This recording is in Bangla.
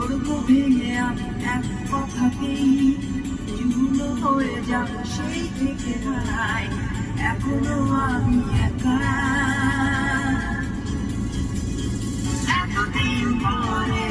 করবো ভেঙে আমি এক কথাতেই, চুলো হয়ে যাব সেই থেকে হারাই, এখনো আমি একা। এতদিন পরে